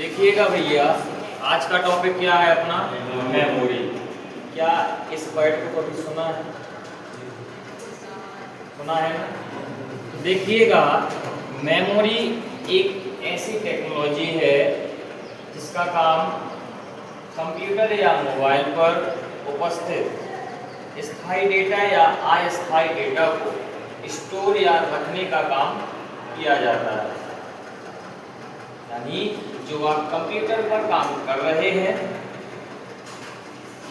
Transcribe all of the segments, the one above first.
देखिएगा भैया, आज का टॉपिक क्या है अपना? मेमोरी। क्या इस वर्ड को कभी सुना है? सुना है ना? देखिएगा, मेमोरी एक ऐसी टेक्नोलॉजी है जिसका काम कंप्यूटर या मोबाइल पर उपस्थित स्थायी डेटा या अस्थायी डेटा को स्टोर या रखने का काम किया जाता है। यानी जो आप कंप्यूटर पर काम कर रहे हैं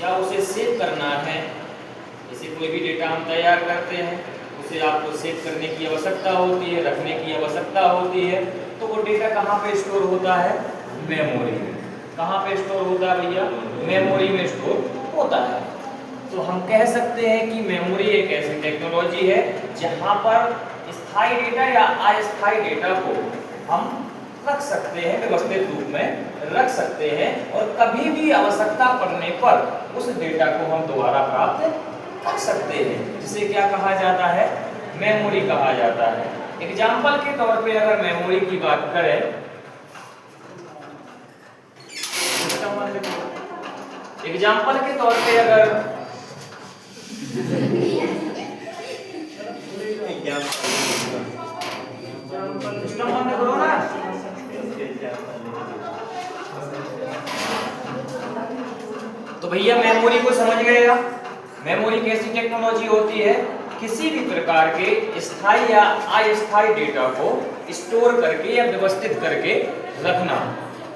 या उसे सेव करना है, जैसे कोई भी डेटा हम तैयार करते हैं उसे आपको सेव करने की आवश्यकता होती है, रखने की आवश्यकता होती है, तो वो डेटा कहाँ पे स्टोर होता है? मेमोरी में। कहाँ पे स्टोर होता है भैया? मेमोरी में स्टोर होता है। तो हम कह सकते हैं कि मेमोरी एक ऐसी टेक्नोलॉजी है जहाँ पर स्थायी डेटा या अस्थायी डेटा को हम रख सकते हैं, व्यवस्थित रूप में रख सकते हैं, और कभी भी आवश्यकता पड़ने पर उस डेटा को हम दोबारा प्राप्त कर सकते हैं, जिसे क्या कहा जाता है? मेमोरी कहा जाता है। एग्जाम्पल के तौर पे अगर मेमोरी की बात करें, एग्जाम्पल के तौर पे अगर सिस्टम बंद करो ना। तो भैया मेमोरी को समझ गएगा। मेमोरी कैसी टेक्नोलॉजी होती है? किसी भी प्रकार के स्थायी या अस्थायी डेटा को स्टोर करके या व्यवस्थित करके रखना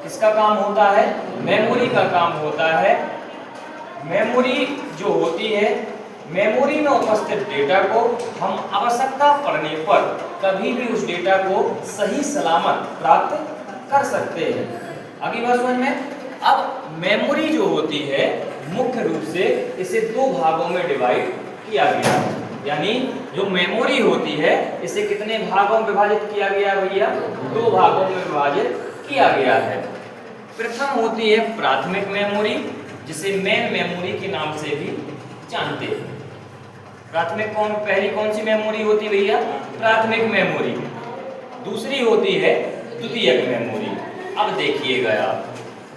किसका काम होता है? मेमोरी का काम होता है। मेमोरी जो होती है, मेमोरी में उपस्थित डेटा को हम आवश्यकता पड़ने पर कभी भी उस डेटा को सही सलामत प्राप्त कर सकते हैं। आगे बात समझ में? अब मेमोरी जो होती है मुख्य रूप से इसे दो भागों में डिवाइड किया गया है। यानी जो मेमोरी होती है इसे कितने भागों में विभाजित किया गया भैया? दो भागों में विभाजित किया गया है। प्रथम होती है प्राथमिक मेमोरी, जिसे मेन मेमोरी के नाम से भी जानते हैं। प्राथमिक पहली कौन सी मेमोरी होती है भैया? प्राथमिक मेमोरी। दूसरी होती है द्वितीयक मेमोरी। अब देखिएगा आप,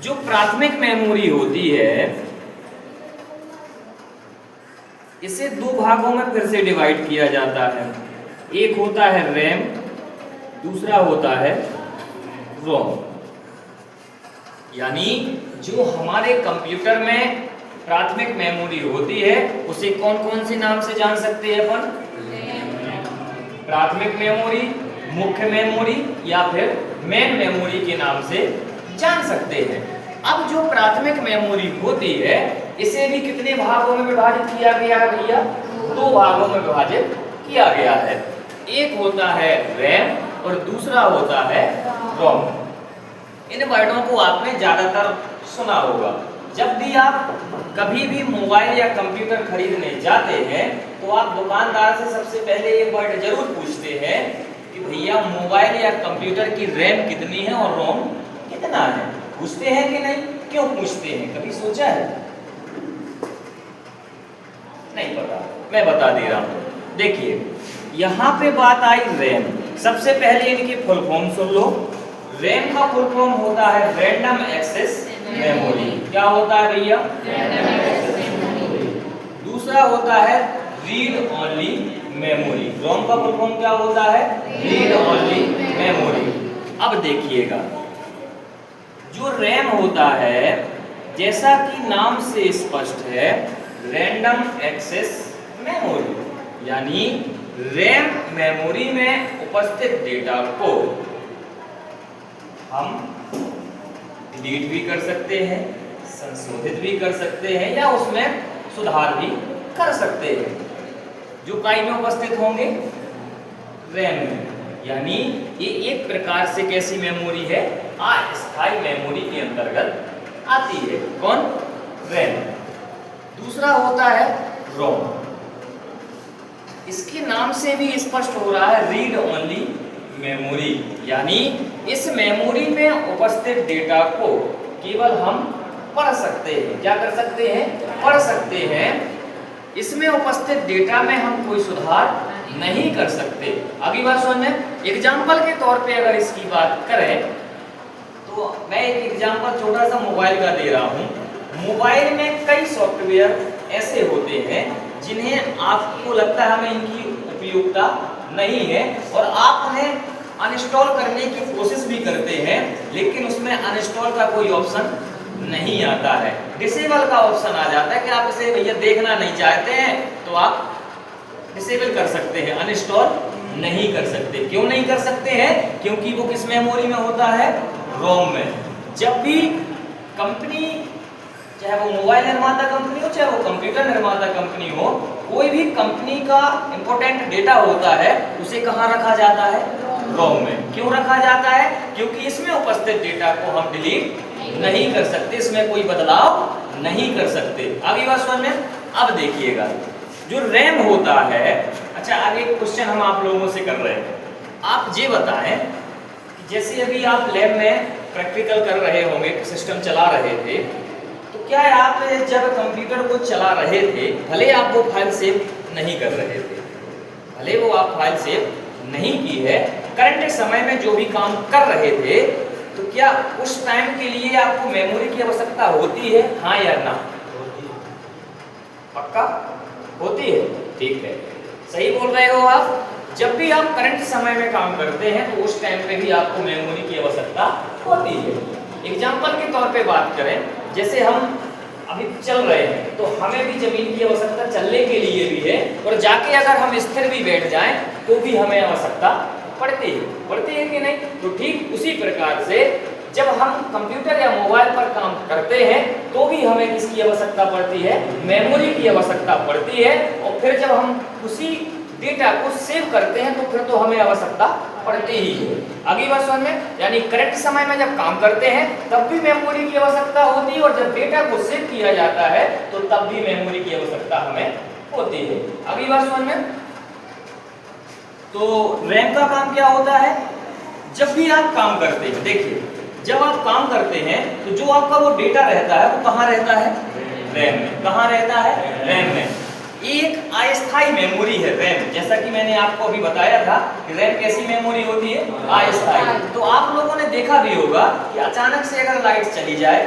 जो प्राथमिक मेमोरी होती है इसे दो भागों में फिर से डिवाइड किया जाता है। एक होता है रैम, दूसरा होता है रोम। यानी जो हमारे कंप्यूटर में प्राथमिक मेमोरी होती है उसे कौन कौन से नाम से जान सकते हैं अपन? प्राथमिक मेमोरी, मुख्य मेमोरी या फिर मेन मेमोरी के नाम से जान सकते हैं। अब जो प्राथमिक मेमोरी होती है इसे भी कितने भागों में विभाजित किया गया है भैया? दो भागों में विभाजित किया गया है। एक होता है रैम और दूसरा होता है रोम। इन वर्डों को आपने ज्यादातर सुना होगा। जब भी आप कभी भी मोबाइल या कंप्यूटर खरीदने जाते हैं तो आप दुकानदार से सबसे पहले ये वर्ड जरूर पूछते हैं कि भैया मोबाइल या कंप्यूटर की रैम कितनी है और रोम कितना है? पूछते हैं कि नहीं? क्यों पूछते हैं? कभी सोचा है? नहीं पता, मैं बता दे रहा हूं। देखिए, यहाँ पे बात आई रैम। सबसे पहले इनकी फुल फॉर्म सुन लो। रैम का फुल फॉर्म होता है रैंडम एक्सेस मेमोरी। क्या होता है भैया? दूसरा होता है रीड ओनली मेमोरी। रोम का फुल फॉर्म क्या होता है? Read only memory. अब देखिएगा, जो रैम होता है जैसा कि नाम से स्पष्ट है, रैंडम एक्सेस मेमोरी। यानी रैम मेमोरी में उपस्थित डेटा को हम डिलीट भी कर सकते हैं, संशोधित भी कर सकते हैं या उसमें सुधार भी कर सकते हैं, जो काय में उपस्थित होंगे? रैम में। यानी ये एक प्रकार से कैसी मेमोरी है? अस्थायी मेमोरी के अंतर्गत आती है। कौन? रैम। दूसरा होता है रोम। इसके नाम से भी स्पष्ट हो रहा है रीड ओनली मेमोरी। यानी इस मेमोरी में उपस्थित डेटा को केवल हम पढ़ सकते हैं। क्या कर सकते हैं? पढ़ सकते हैं। इसमें उपस्थित डेटा में हम कोई सुधार नहीं कर सकते। अगली बात समझ में? एग्जाम्पल के तौर पे अगर इसकी बात करें तो तो मैं एक एग्जांपल छोटा सा मोबाइल का दे रहा हूँ। मोबाइल में कई सॉफ्टवेयर ऐसे होते हैं जिन्हें आपको लगता है हमें इनकी उपयोगिता नहीं है और आप उन्हें अनइंस्टॉल करने की कोशिश भी करते हैं, लेकिन उसमें अनइंस्टॉल का कोई ऑप्शन नहीं आता है। डिसेबल का ऑप्शन आ जाता है कि आप इसे भैया देखना नहीं चाहते हैं तो आप डिसेबल कर सकते हैं, अनइंस्टॉल नहीं कर सकते। क्यों नहीं कर सकते हैं? क्योंकि वो किस मेमोरी में होता है? रोम में। जब भी कंपनी, चाहे वो मोबाइल निर्माता कंपनी हो चाहे वो कंप्यूटर निर्माता कंपनी हो, कोई भी कंपनी का इंपॉर्टेंट डेटा होता है उसे कहाँ रखा जाता है? रोम में। क्यों रखा जाता है? क्योंकि इसमें उपस्थित डेटा को हम डिलीट नहीं कर सकते, इसमें कोई बदलाव नहीं कर सकते। आगे बात समझ में? अब देखिएगा जो रैम होता है, अच्छा आगे क्वेश्चन हम आप लोगों से कर रहे हैं। आप ये बताएं कि जैसे अभी आप लैब में प्रैक्टिकल कर रहे होंगे, सिस्टम चला रहे थे, तो क्या आप जब कंप्यूटर को चला रहे थे, भले आप वो फाइल सेव नहीं कर रहे थे, भले वो आप फाइल सेव नहीं की है, करंट समय में जो भी काम कर रहे थे, तो क्या उस टाइम के लिए आपको मेमोरी की आवश्यकता होती है? हाँ या ना? पक्का होती है? ठीक है, सही बोल रहे हो आप। जब भी आप करंट समय में काम करते हैं तो उस टाइम पे भी आपको मेमोरी की आवश्यकता होती है। एग्जाम्पल के तौर पे बात करें, जैसे हम अभी चल रहे हैं तो हमें भी जमीन की आवश्यकता चलने के लिए भी है, और जाके अगर हम स्थिर भी बैठ जाएं तो भी हमें आवश्यकता पड़ती है कि नहीं? तो ठीक उसी प्रकार से जब हम कंप्यूटर या मोबाइल पर काम करते हैं तो भी हमें किसकी आवश्यकता पड़ती है? मेमोरी की आवश्यकता पड़ती है। और फिर जब हम उसी डेटा को सेव करते हैं तो फिर तो हमें आवश्यकता पड़ती ही है। अगली बात समझ में? यानी करेक्ट समय में जब काम करते हैं तब भी मेमोरी की आवश्यकता होती है, और जब डेटा को सेव किया जाता है तो तब भी मेमोरी की आवश्यकता हमें होती है। अगली बात समझ में? तो रैम का काम क्या होता है? जब भी आप काम करते हैं, देखिए जब आप काम करते हैं तो जो आपका वो डेटा रहता है वो कहाँ रहता है? रैम में। कहाँ रहता है? रैम में। एक अस्थायी मेमोरी है रैम, जैसा कि मैंने आपको अभी बताया था कि रैम कैसी मेमोरी होती है? अस्थायी। तो आप लोगों ने देखा भी होगा कि अचानक से अगर लाइट चली जाए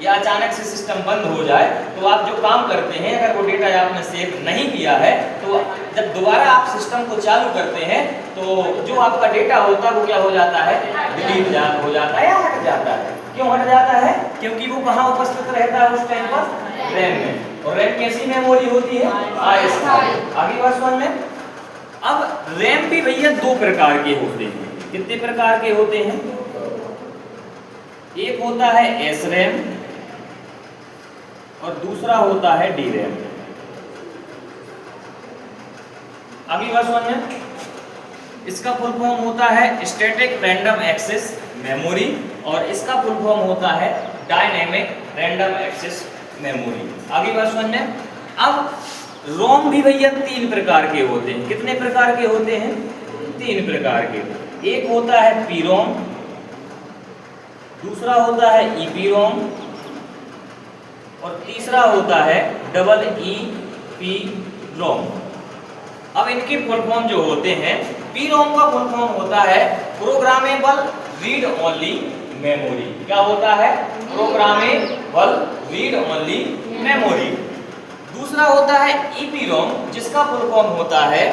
या अचानक से सिस्टम बंद हो जाए तो आप जो काम करते हैं, अगर वो डेटा आपने सेव नहीं किया है, तो जब दोबारा आप सिस्टम को चालू करते हैं तो जो आपका डेटा होता है वो क्या हो जाता है? डिलीट हो जाता है या हट जाता है। क्यों हट जाता है? क्योंकि वो कहाँ उपस्थित रहता है उस टाइम पर? रैम में। और रैम कैसी मेमोरी होती है? अस्थायी। आगे बात समझ में? अब रैम भी भैया दो प्रकार के होते हैं। कितने प्रकार के होते हैं? एक होता है एस रैम और दूसरा होता है डी रैम। अगली बात समझ में? इसका फुल फॉर्म होता है स्टैटिक रैंडम एक्सेस मेमोरी और इसका फुल फॉर्म होता है डायनेमिक रैंडम एक्सेस मेमोरी। आगे बात समझ में? अब रोम भी भैया तीन प्रकार के होते हैं। कितने प्रकार के होते हैं? तीन प्रकार के। एक होता है पी रोम, दूसरा होता है ईपी रोम और तीसरा होता है डबल ई पी रोम। अब इनके फुल फॉर्म जो होते हैं, पी रोम का फुल फॉर्म होता है प्रोग्रामेबल रीड ओनली मेमोरी। क्या होता है? Programmable read only memory. दूसरा होता है ईपी रोम, जिसका फुल फॉर्म होता है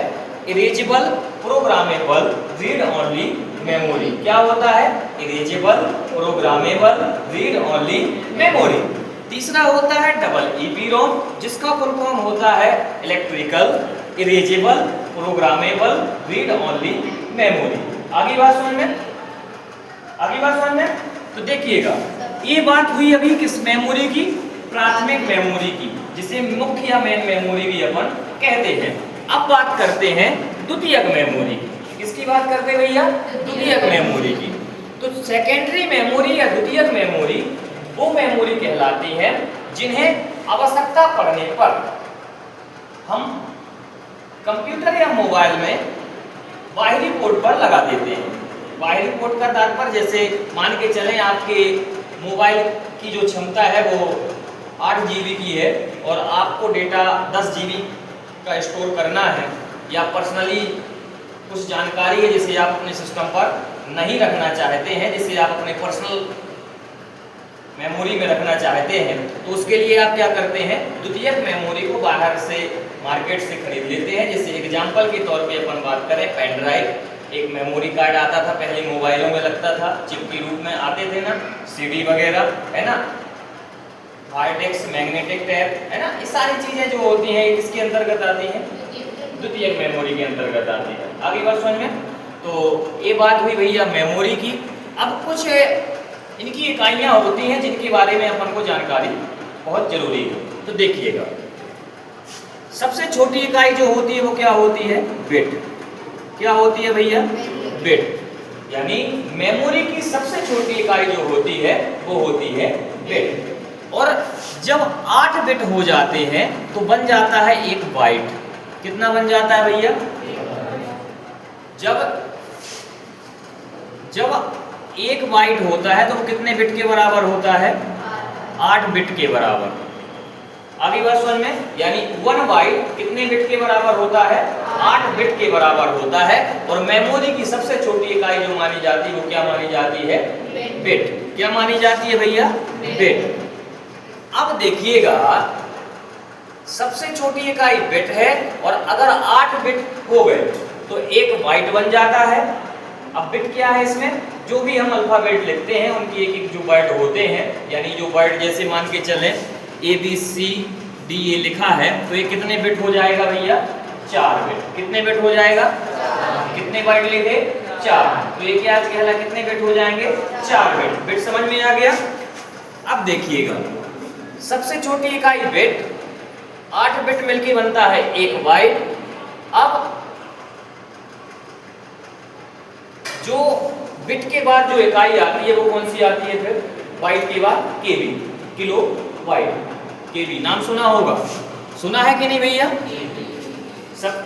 erasable programmable read only memory. क्या होता है? Erasable programmable read only memory. तीसरा होता है डबल ईपी रोम, जिसका फुल फॉर्म होता है electrical erasable programmable read only memory. आगे बात समझ में? आगे बात समझ में? तो देखिएगा, ये बात हुई अभी किस मेमोरी की? प्राथमिक मेमोरी की, जिसे मुख्य या मेन मेमोरी भी अपन कहते हैं। अब बात करते हैं द्वितीयक मेमोरी की। किसकी बात करते हैं भैया? द्वितीयक मेमोरी की। तो सेकेंडरी मेमोरी या द्वितीयक मेमोरी वो मेमोरी कहलाती है जिन्हें आवश्यकता पड़ने पर हम कंप्यूटर या मोबाइल में बाहरी पोर्ट पर लगा देते हैं। बाहरी पोर्ट का तात्पर्य, जैसे मान के चलें आपके मोबाइल की जो क्षमता है वो 8 GB की है और आपको डेटा 10 GB का स्टोर करना है, या पर्सनली कुछ जानकारी है जिसे आप अपने सिस्टम पर नहीं रखना चाहते हैं, जिसे आप अपने पर्सनल मेमोरी में रखना चाहते हैं तो उसके लिए आप क्या करते हैं, द्वितीयक मेमोरी को बाहर से मार्केट से खरीद लेते हैं। जैसे एग्जाम्पल के तौर पे अपन बात करें, पेन ड्राइव, एक मेमोरी कार्ड आता था, पहले मोबाइलों में लगता था, चिप के रूप में आते थे ना, सीडी वगैरह, है ना, हार्ड डिस्क, मैग्नेटिक टैप, है ना, ये सारी चीजें जो होती हैं किसके अंतर्गत आती हैं, द्वितीयक मेमोरी के अंतर्गत आती है। आगे बात समझ में। तो ये बात हुई भैया मेमोरी की। अब कुछ इनकी इकाइयाँ होती हैं जिनके बारे में अपन को जानकारी बहुत जरूरी है। तो देखिएगा, सबसे छोटी इकाई जो होती है वो क्या होती है, बिट। क्या होती है भैया, बिट। यानी मेमोरी की सबसे छोटी इकाई जो होती है वो होती है बिट। और जब 8 बिट हो जाते हैं तो बन जाता है एक बाइट। कितना बन जाता है भैया, जब 1 बाइट होता है तो वो कितने बिट के बराबर होता है, 8 बिट के बराबर। आगे बात समझ में। यानी 1 बाइट कितने बिट के बराबर होता है, 8 बिट के बराबर होता है। और मेमोरी की सबसे छोटी इकाई जो मानी जाती है वो क्या मानी जाती है, बिट। क्या मानी जाती है भैया, बिट। अब देखिएगा, सबसे छोटी इकाई बिट है और अगर 8 बिट हो गए तो एक बाइट बन जाता है। अब बिट क्या है, इसमें जो भी हम अल्फाबेट लिखते हैं उनकी एक एक जो वर्ड होते हैं, यानी जो वर्ड जैसे मान के चलें ABCD ये लिखा है तो ये कितने बिट हो जाएगा भैया, 4 बिट। कितने बिट हो जाएगा, कितने बाइट लिखे, 4। तो ये क्या कहला, कितने बिट हो जाएंगे, 4 बिट। बिट समझ में आ गया। अब देखिएगा, सबसे छोटी इकाई बिट, 8 बिट मिलके बनता है एक बाइट। अब जो बिट के बाद जो इकाई आती है वो कौन सी आती है, फिर बाइट के बाद केबी, किलो बाइट। केबी नाम सुना होगा, सुना है कि नहीं भैया। सब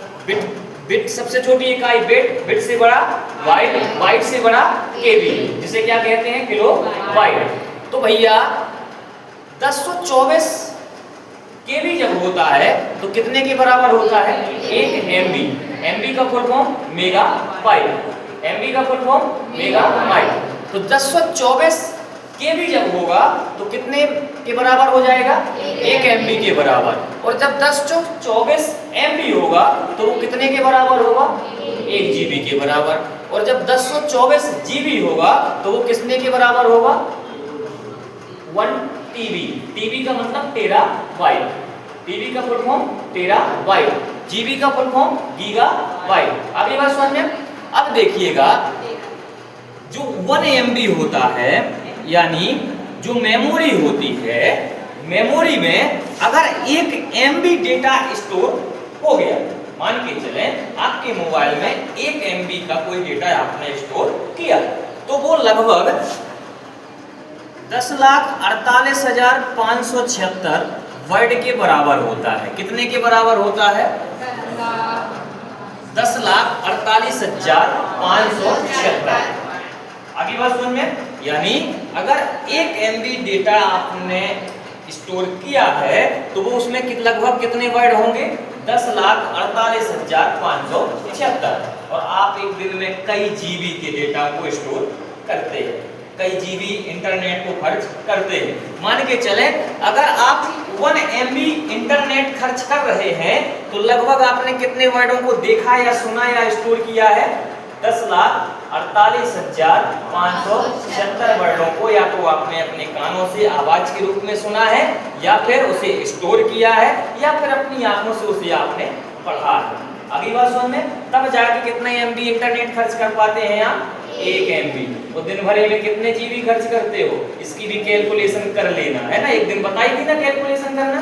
बिट सबसे छोटी इकाई बिट, बिट से बड़ा बाइट, बाइट से बड़ा केबी, जिसे क्या कहते हैं, किलो बाइट। तो भैया 1024 केबी जब होता है तो कितने के बराबर होता है, 1 MB। MB का full form mega bite, MB का फुल फॉर्म मेगा बाइट। तो 1024 केबी जब होगा तो कितने के बराबर हो जाएगा, 1 MB के बराबर। और जब 1024 MB होगा तो वो कितने के बराबर होगा, 1 GB के बराबर। और जब 1024 GB होगा तो वो कितने के बराबर होगा, 1 TB। TB का मतलब टेरा बाइट, TB का फुल फॉर्म टेरा बाइट, GB का फुल फॉर्म गीगा बाइट। अगली बात समझ में। अब देखिएगा, जो 1 MB होता है, यानी जो मेमोरी होती है, मेमोरी में अगर 1 MB डेटा स्टोर हो गया, मान के चलें आपके मोबाइल में 1 MB का कोई डेटा आपने स्टोर किया, तो वो लगभग 10,48,576 वर्ड के बराबर होता है। कितने के बराबर होता है, 10,48,576। आगे बात समझ में। यानी अगर 1 MB डेटा आपने स्टोर किया है तो वो उसमें लगभग कितने वर्ड होंगे, 10,48,576। और आप एक दिन में कई GB के डेटा को स्टोर करते हैं, कई GB इंटरनेट को खर्च करते हैं। मान के चले अगर आप 1 MB इंटरनेट खर्च कर रहे हैं तो लगभग आपने कितने वर्डों को देखा या सुना या स्टोर किया है, 10,48,576 वर्डों को या तो आपने अपने कानों से आवाज के रूप में सुना है, या फिर उसे स्टोर किया है, या फिर अपनी आंखों से उसे आपने पढ़ा है। अगली बात समझ में। तब जाके कितने MB इंटरनेट खर्च कर पाते हैं आप, 1 MB। तो दिन भर में कितने GB खर्च करते हो, इसकी भी कैलकुलेशन कर लेना है ना, एक दिन बताई थी ना कैलकुलेशन करना।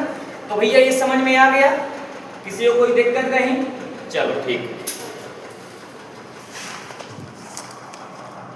तो भैया ये समझ में आ गया, किसी को कोई दिक्कत नहीं, चलो ठीक।